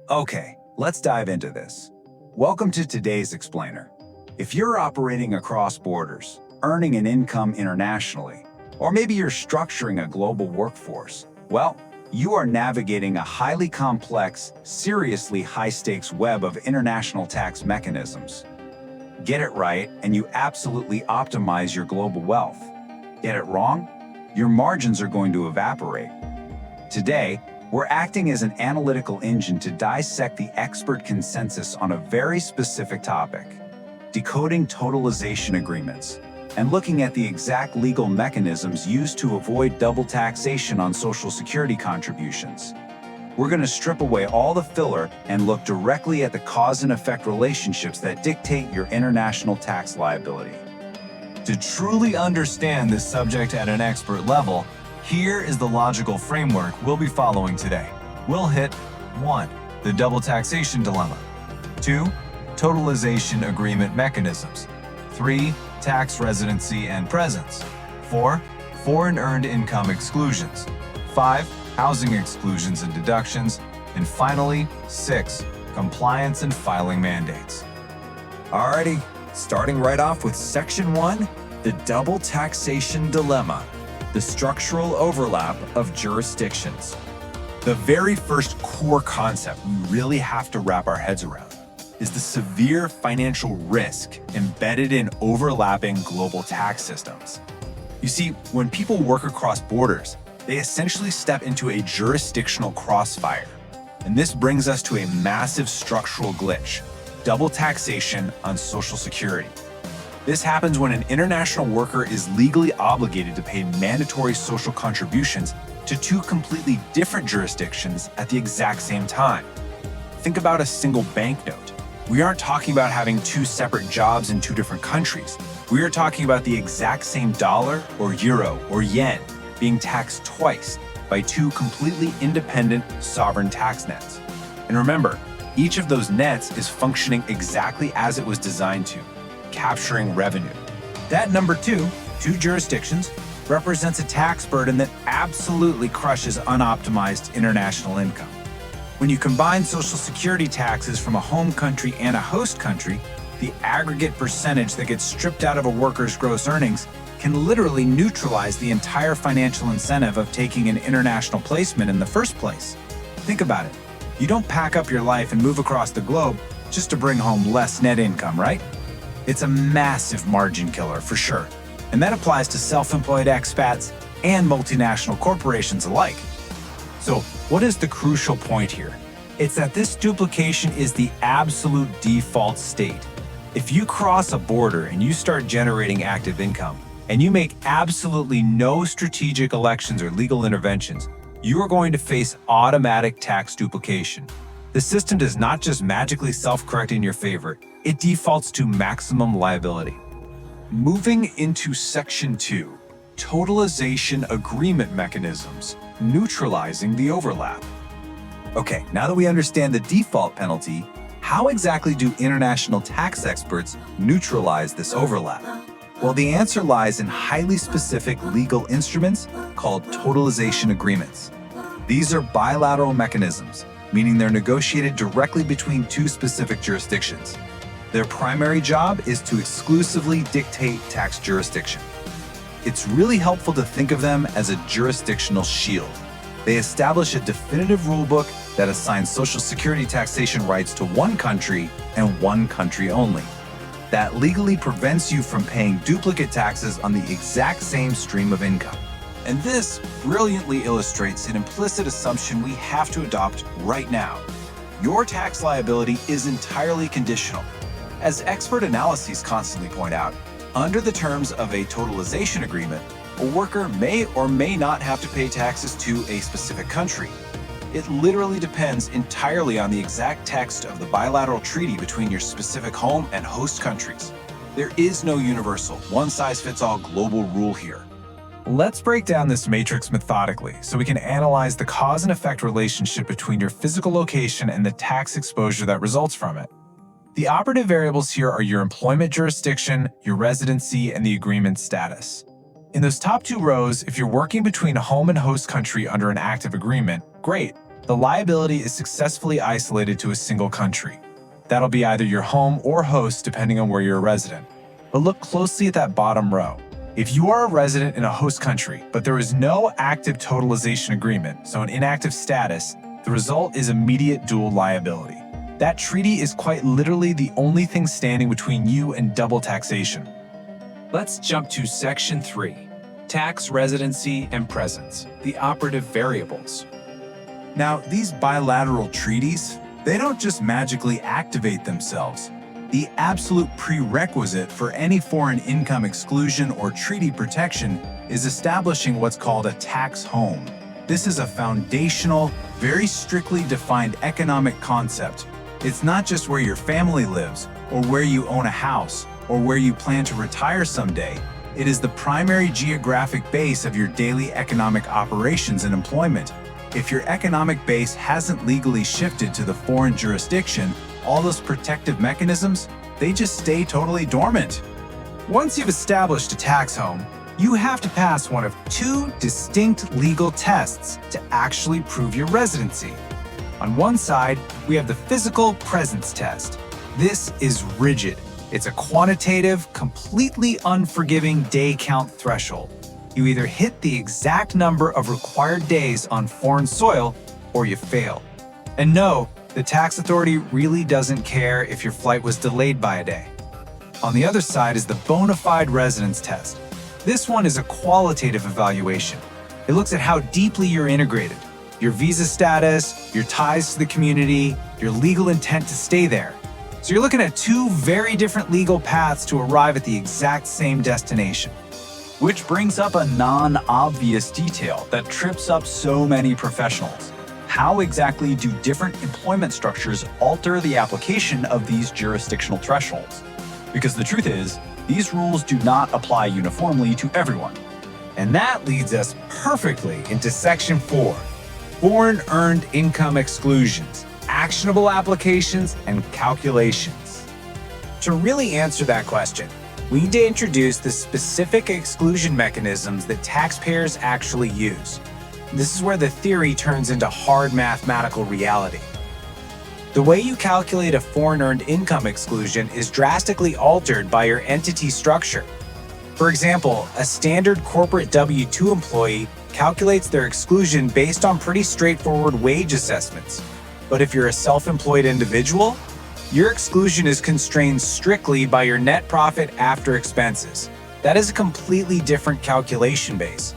Okay, let's dive into this. Welcome to today's explainer. If you're operating across borders, earning an income internationally, or maybe you're structuring a global workforce, well, you are navigating a highly complex, seriously high-stakes web of international tax mechanisms. Get it right, and you absolutely optimize your global wealth. Get it wrong? Your margins are going to evaporate. Today, we're acting as an analytical engine to dissect the expert consensus on a very specific topic: decoding totalization agreements, and looking at the exact legal mechanisms used to avoid double taxation on Social Security contributions. We're going to strip away all the filler and look directly at the cause and effect relationships that dictate your international tax liability. To truly understand this subject at an expert level, here is the logical framework we'll be following today. We'll hit 1. The double taxation dilemma. 2. Totalization agreement mechanisms. 3. Tax residency and presence. 4. Foreign earned income exclusions. 5. Housing exclusions and deductions. And finally, 6. Compliance and filing mandates. Alrighty, starting right off with Section 1, the double taxation dilemma. The structural overlap of jurisdictions. The very first core concept we really have to wrap our heads around is the severe financial risk embedded in overlapping global tax systems. You see, when people work across borders, they essentially step into a jurisdictional crossfire. And this brings us to a massive structural glitch: double taxation on Social Security. This happens when an international worker is legally obligated to pay mandatory social contributions to two completely different jurisdictions at the exact same time. Think about a single banknote. We aren't talking about having two separate jobs in two different countries. We are talking about the exact same dollar or euro or yen being taxed twice by two completely independent sovereign tax nets. And remember, each of those nets is functioning exactly as it was designed to: capturing revenue. That number two jurisdictions, represents a tax burden that absolutely crushes unoptimized international income. When you combine Social Security taxes from a home country and a host country, the aggregate percentage that gets stripped out of a worker's gross earnings can literally neutralize the entire financial incentive of taking an international placement in the first place. Think about it. You don't pack up your life and move across the globe just to bring home less net income, right? It's a massive margin killer for sure, and that applies to self-employed expats and multinational corporations alike. So, what is the crucial point here? It's that this duplication is the absolute default state. If you cross a border and you start generating active income, and you make absolutely no strategic elections or legal interventions, you are going to face automatic tax duplication. The system does not just magically self-correct in your favor, it defaults to maximum liability. Moving into Section 2, Totalization Agreement Mechanisms, neutralizing the overlap. Okay, now that we understand the default penalty, how exactly do international tax experts neutralize this overlap? Well, the answer lies in highly specific legal instruments called totalization agreements. These are bilateral mechanisms, meaning they're negotiated directly between two specific jurisdictions. Their primary job is to exclusively dictate tax jurisdiction. It's really helpful to think of them as a jurisdictional shield. They establish a definitive rulebook that assigns Social Security taxation rights to one country and one country only. That legally prevents you from paying duplicate taxes on the exact same stream of income. And this brilliantly illustrates an implicit assumption we have to adopt right now. Your tax liability is entirely conditional. As expert analyses constantly point out, under the terms of a totalization agreement, a worker may or may not have to pay taxes to a specific country. It literally depends entirely on the exact text of the bilateral treaty between your specific home and host countries. There is no universal, one-size-fits-all global rule here. Let's break down this matrix methodically so we can analyze the cause and effect relationship between your physical location and the tax exposure that results from it. The operative variables here are your employment jurisdiction, your residency, and the agreement status. In those top two rows, if you're working between home and host country under an active agreement, great. the liability is successfully isolated to a single country. That'll be either your home or host depending on where you're a resident. But look closely at that bottom row. If you are a resident in a host country, but there is no active totalization agreement, so an inactive status, the result is immediate dual liability. That treaty is quite literally the only thing standing between you and double taxation. Let's jump to Section 3, Tax, Residency, and Presence, the operative variables. Now, these bilateral treaties, they don't just magically activate themselves. The absolute prerequisite for any foreign income exclusion or treaty protection is establishing what's called a tax home. This is a foundational, very strictly defined economic concept. It's not just where your family lives, or where you own a house, or where you plan to retire someday. It is the primary geographic base of your daily economic operations and employment. If your economic base hasn't legally shifted to the foreign jurisdiction, all those protective mechanisms, they just stay totally dormant. Once you've established a tax home, you have to pass one of two distinct legal tests to actually prove your residency. On one side, we have the physical presence test. This is rigid. It's a quantitative, completely unforgiving day count threshold. You either hit the exact number of required days on foreign soil, or you fail. And no, the tax authority really doesn't care if your flight was delayed by a day. On the other side is the Bona Fide Residence Test. This one is a qualitative evaluation. It looks at how deeply you're integrated, your visa status, your ties to the community, your legal intent to stay there. So you're looking at two very different legal paths to arrive at the exact same destination. Which brings up a non-obvious detail that trips up so many professionals. How exactly do different employment structures alter the application of these jurisdictional thresholds? Because the truth is, these rules do not apply uniformly to everyone. And that leads us perfectly into Section 4, Foreign Earned Income Exclusions, Actionable Applications, and Calculations. To really answer that question, we need to introduce the specific exclusion mechanisms that taxpayers actually use. This is where the theory turns into hard mathematical reality. The way you calculate a foreign earned income exclusion is drastically altered by your entity structure. For example, a standard corporate W-2 employee calculates their exclusion based on pretty straightforward wage assessments. But if you're a self-employed individual, your exclusion is constrained strictly by your net profit after expenses. That is a completely different calculation base.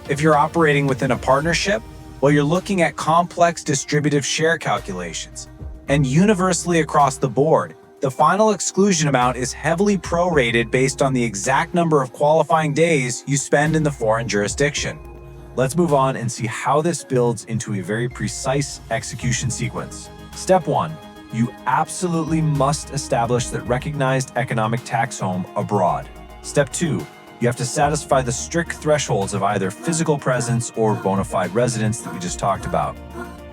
If you're operating within a partnership, well, you're looking at complex distributive share calculations. And universally across the board, the final exclusion amount is heavily prorated based on the exact number of qualifying days you spend in the foreign jurisdiction. Let's move on and see how this builds into a very precise execution sequence. Step 1. You absolutely must establish that recognized economic tax home abroad. Step 2. You have to satisfy the strict thresholds of either physical presence or bona fide residence that we just talked about.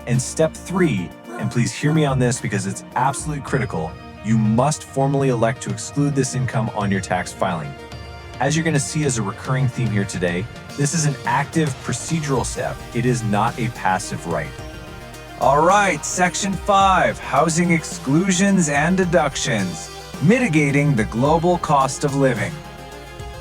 And step 3, and please hear me on this because it's absolutely critical, you must formally elect to exclude this income on your tax filing. As you're going to see as a recurring theme here today, this is an active procedural step. It is not a passive right. All right, Section 5, Housing Exclusions and Deductions, Mitigating the Global Cost of Living.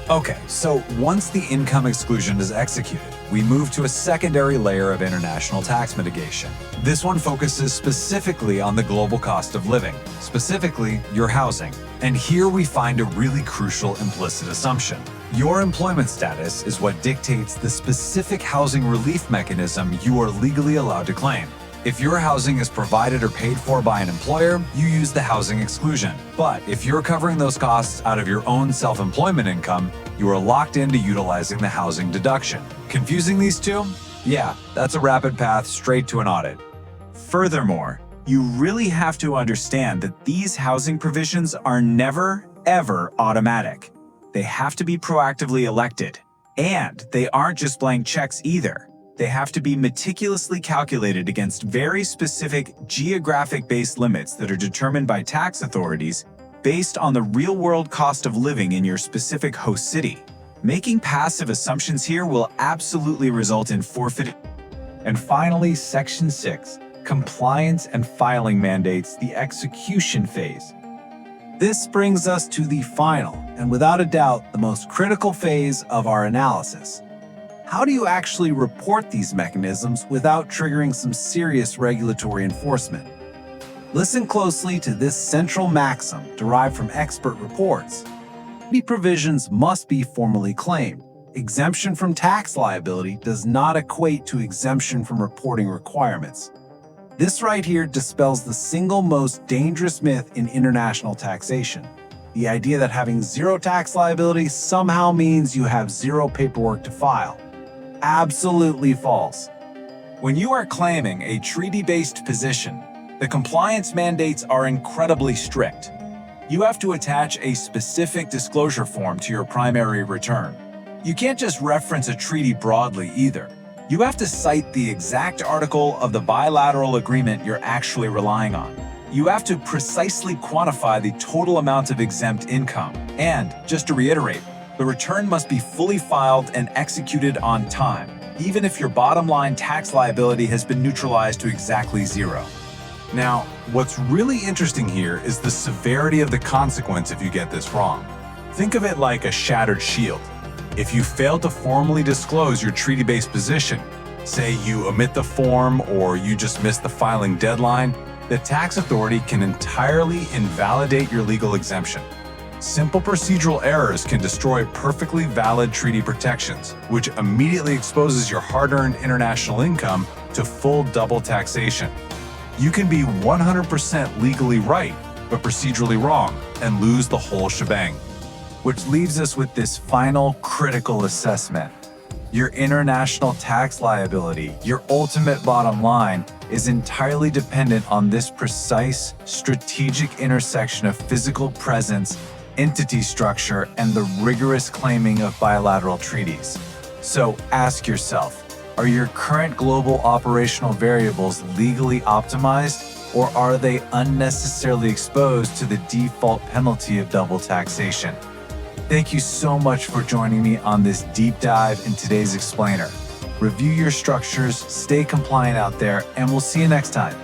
Okay, so once the income exclusion is executed, we move to a secondary layer of international tax mitigation. This one focuses specifically on the global cost of living, specifically your housing. And here we find a really crucial implicit assumption. Your employment status is what dictates the specific housing relief mechanism you are legally allowed to claim. If your housing is provided or paid for by an employer, you use the housing exclusion. But if you're covering those costs out of your own self-employment income, you are locked into utilizing the housing deduction. Confusing these two? Yeah, that's a rapid path straight to an audit. Furthermore, you really have to understand that these housing provisions are never, ever automatic. They have to be proactively elected. And they aren't just blank checks either. They have to be meticulously calculated against very specific geographic-based limits that are determined by tax authorities based on the real-world cost of living in your specific host city. Making passive assumptions here will absolutely result in forfeiting. And finally, Section 6, Compliance and Filing Mandates, the execution phase. This brings us to the final, and without a doubt, the most critical phase of our analysis. How do you actually report these mechanisms without triggering some serious regulatory enforcement? Listen closely to this central maxim derived from expert reports. Any provisions must be formally claimed. Exemption from tax liability does not equate to exemption from reporting requirements. This right here dispels the single most dangerous myth in international taxation. The idea that having zero tax liability somehow means you have zero paperwork to file. Absolutely false. When you are claiming a treaty-based position, the compliance mandates are incredibly strict. You have to attach a specific disclosure form to your primary return. You can't just reference a treaty broadly either. You have to cite the exact article of the bilateral agreement you're actually relying on. You have to precisely quantify the total amount of exempt income. And, just to reiterate, the return must be fully filed and executed on time, even if your bottom line tax liability has been neutralized to exactly zero. Now, what's really interesting here is the severity of the consequence if you get this wrong. Think of it like a shattered shield. If you fail to formally disclose your treaty-based position, say you omit the form or you just miss the filing deadline, the tax authority can entirely invalidate your legal exemption. Simple procedural errors can destroy perfectly valid treaty protections, which immediately exposes your hard-earned international income to full double taxation. You can be 100% legally right, but procedurally wrong, and lose the whole shebang. Which leaves us with this final critical assessment. Your international tax liability, your ultimate bottom line, is entirely dependent on this precise, strategic intersection of physical presence, entity structure, and the rigorous claiming of bilateral treaties. So ask yourself, are your current global operational variables legally optimized, or are they unnecessarily exposed to the default penalty of double taxation? Thank you so much for joining me on this deep dive in today's explainer. Review your structures, stay compliant out there, and we'll see you next time.